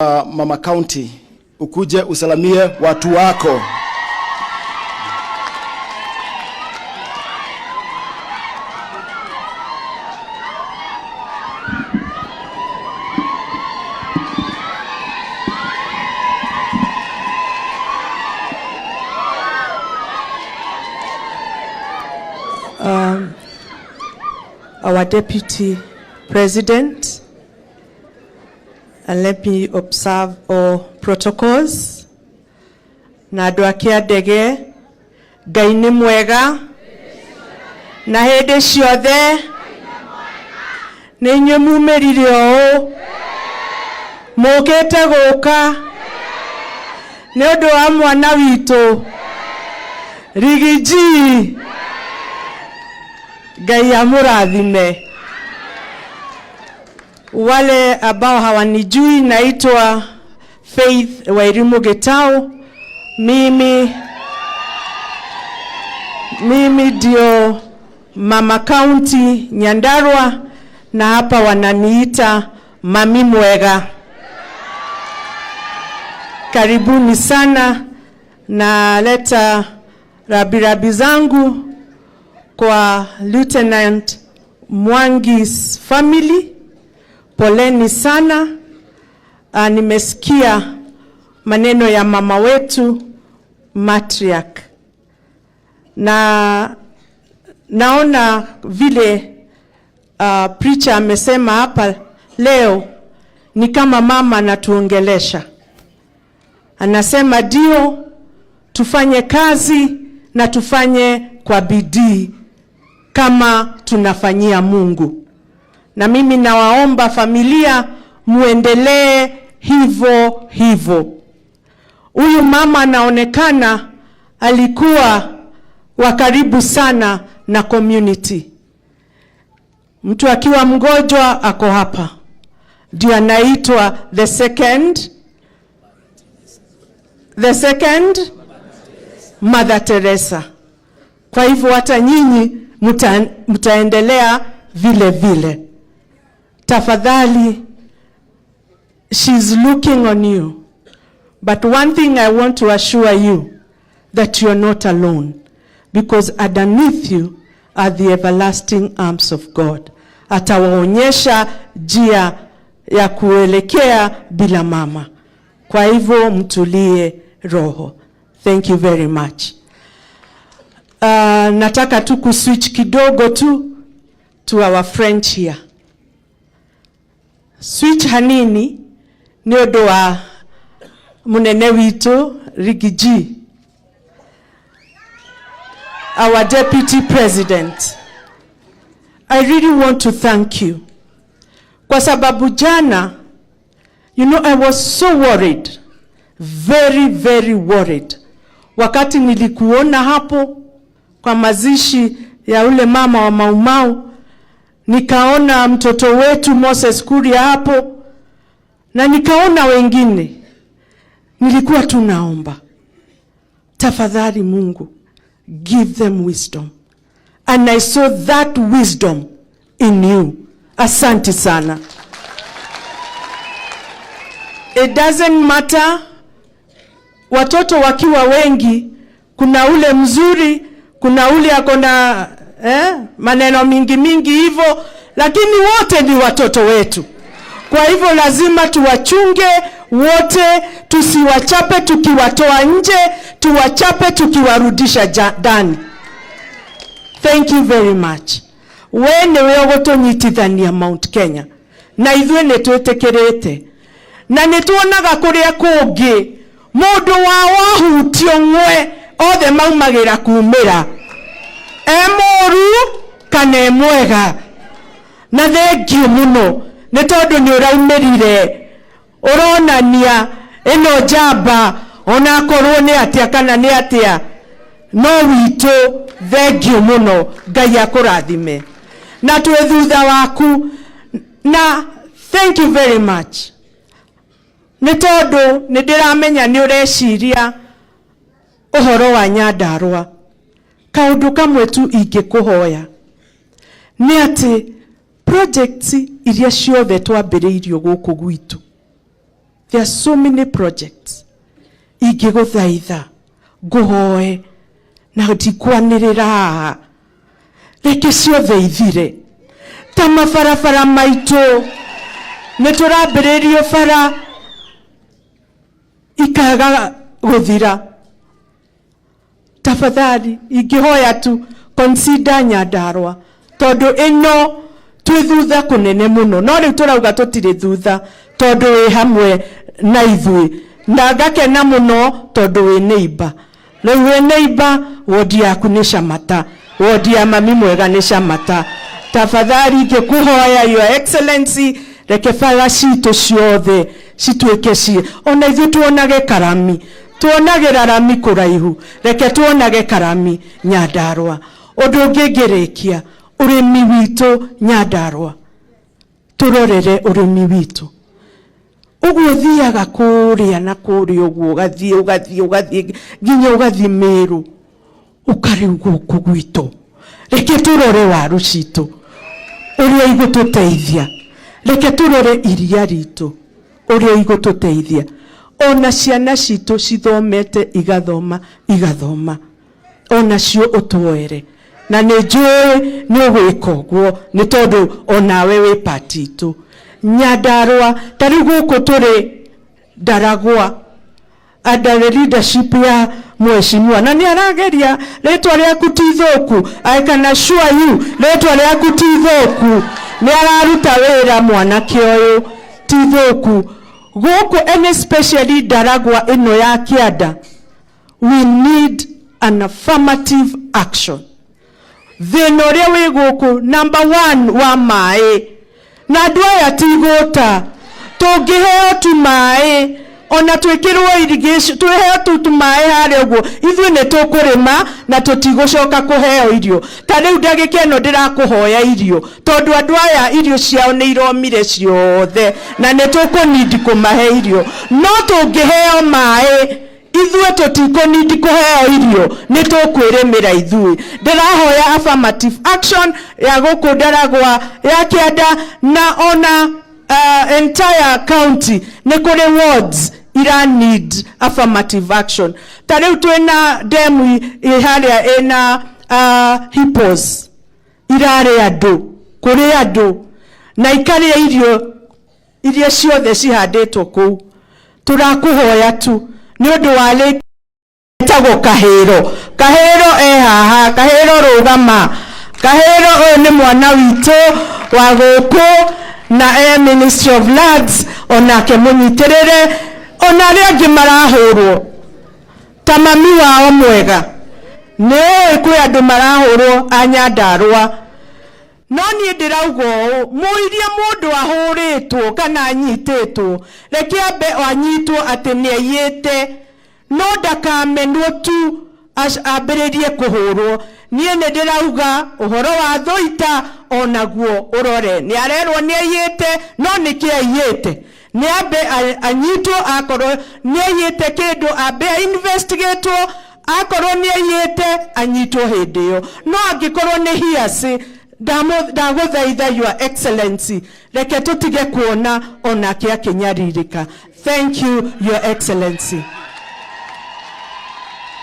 Mama County, ukuje usalamie watu wako. Our Deputy President, and let me observe all protocols. Na dwakia dege, gaini mwega, na hede shiothe, ninyo mumeririo, mokete goka, neodo wa mwana wito, rigiji, Gaya murathime. Wale ambao hawanijui, naitwa Faith Wairimu Gitau. Mimi ndio Mama County Nyandarua, na hapa wananiita Mami Mwega. Karibuni sana, na leta rabirabi zangu kwa Lieutenant Mwangi's family. Poleni sana. Nimesikia maneno ya mama wetu matriarch, na naona vile preacher amesema hapa leo ni kama mama anatuongelesha. Anasema ndio tufanye kazi na tufanye kwa bidii kama tunafanyia Mungu. Na mimi nawaomba familia muendelee hivyo hivyo. Huyu mama anaonekana alikuwa wa karibu sana na community. Mtu akiwa mgonjwa ako hapa. Ndio anaitwa the second Mother Teresa. Kwa hivyo hata nyinyi mtaendelea vile vile. Tafadhali, she's looking on you. But one thing I want to assure you, that you're not alone. Because underneath you are the everlasting arms of God. Atawaonyesha njia ya kuelekea bila mama. Kwa hivyo mtulie roho. Thank you very much. Nataka tu kuswitch kidogo tu to our French here. Switch hanini ni odoa munene wito Rigiji, our Deputy President. I really want to thank you. Kwa sababu jana, you know, I was so worried, very, very worried. Wakati nilikuona hapo kwa mazishi ya ule mama wa Maumau, nikaona mtoto wetu Moses Kuria hapo, na nikaona wengine. Nilikuwa tunaomba, tafadhali Mungu, give them wisdom. And I saw that wisdom in you. Asante sana. It doesn't matter watoto wakiwa wengi, kuna ule mzuri, kuna ule akona maneno mingi hivyo, lakini wote ni watoto wetu. Kwa hivyo lazima tuwachunge wote, tusiwachape tukiwatoa nje, tuwachape tukiwarudisha ndani. Thank you very much. Wene wegotonyitithania Mount Kenya, na ithwe nitwetekerete, na nituonaga kuria kungi mundu wa wahutio ngwe othe maumagira kumira emoru kana mwega. Na thengio muno ni tondu ni uraumirire uronania eno jamba ona korwo ni atia kana ni atia, no wito thengio muno. Ngai akurathime na twethutha waku, na thank you very much. Ni tondu ni ndiramenya ni ureciria uhoro wa Nyandarua. Kaundu kamwe tu ingikuhoya ni ati projects iria ciothe twambiriirio guku gwitu There are so many projects. Igiguthaitha nguhoe na ndikwanirira reke ciothe ithire ta mabarabara maitu niturambiririo bara ikaga guthira. Tafadhali igihoya tu consider Nyandarua tondu ino twi thutha kunene muno, no riu turauga tutire thutha tondu wi hamwe na ithui, na ngakena muno tondu wi neighbor. Riu wi neighbor, wodi yaku ni Shamata, wodi ya mami mwega ni Shamata. Tafadhali ngikuhoya Your Excellency, reke bara citu ciothe cituike ci ona ithu tuonage karami, tuonage rarami kuraihu, reke tuonage karami Nyandarua. Undu ngingirikia urimi witu Nyandarua, turorere urimi witu. Uguo thiaga kuria na kuria uguo ugathie nginya ugathie Meru ukari guku gwitu. Reke turore waru citu uria igututeithia, reke turore iria ritu uria igututeithia. Ona ciana citu cithomete igathoma ona cio utuoere, na ni njui ni ugwika uguo ni tondu onawe wi party tu. Nyandarua tari guku turi Ndaragwa under the leadership ya mheshimiwa, na ni arageria retwa riaku ti thoku. I can assure you retwa riaku ti thoku, ni araruta wira mwanake uyu ti thoku guku, and especially Ndaragwa ino ya Kianda. We need an affirmative action. Thina uria wi guku number 1 wa mai, na dwaya tigota tungiheo tu mai ona twikirwo irrigation tuheo tu mai hari uguo ithu ne tukurima na tutigucoka kuheo irio. Ta riu ndagikeno ndirakuhoya irio tondu andu aya irio ciao ni iromire ciothe na ne tukunidi kumahe irio, no tungiheo mai ithuĩ tutikunidi kuheo irio ni tukwirimira ithuĩ. Ndirahoya affirmative action ya guku Ndaragwa ya Kianda na ona entire county ni kuri wards ira need affirmative action. Ta riu twina demu iharia ina hippos irare andu kuri andu na ikaria irio iria ciothe cihanditwo kuu. Turakuhoya tu ni undu wa tago Kahero haha, Kahero rugama, Kahero uyu ni mwana witu wa guku na Ministry of Lands onake munyitirire, ona ria angi marahurwo ta mami wao mwega ni kwi andu marahurwo a Nyandarua. No ni ndirauga muirie mundu ahuritwo kana anyititwo reke ambe anyitwo ati ni ayite, no ndakamenwo tu ambiririe kuhurwo. Nie ne ndirauga uhoro wa thoita onaguo urore ni arerwo ni ayite, no niki ayite ni ambe anyitwo, akorwo ni ayite kindu ambe investigatwo, akorwo ni ayite anyitwo hindi iyo, no angikorwo ni hiasi ndaguthaitha Your Excellency reke tutige kuona onake akinyaririka. Thank you Your Excellency.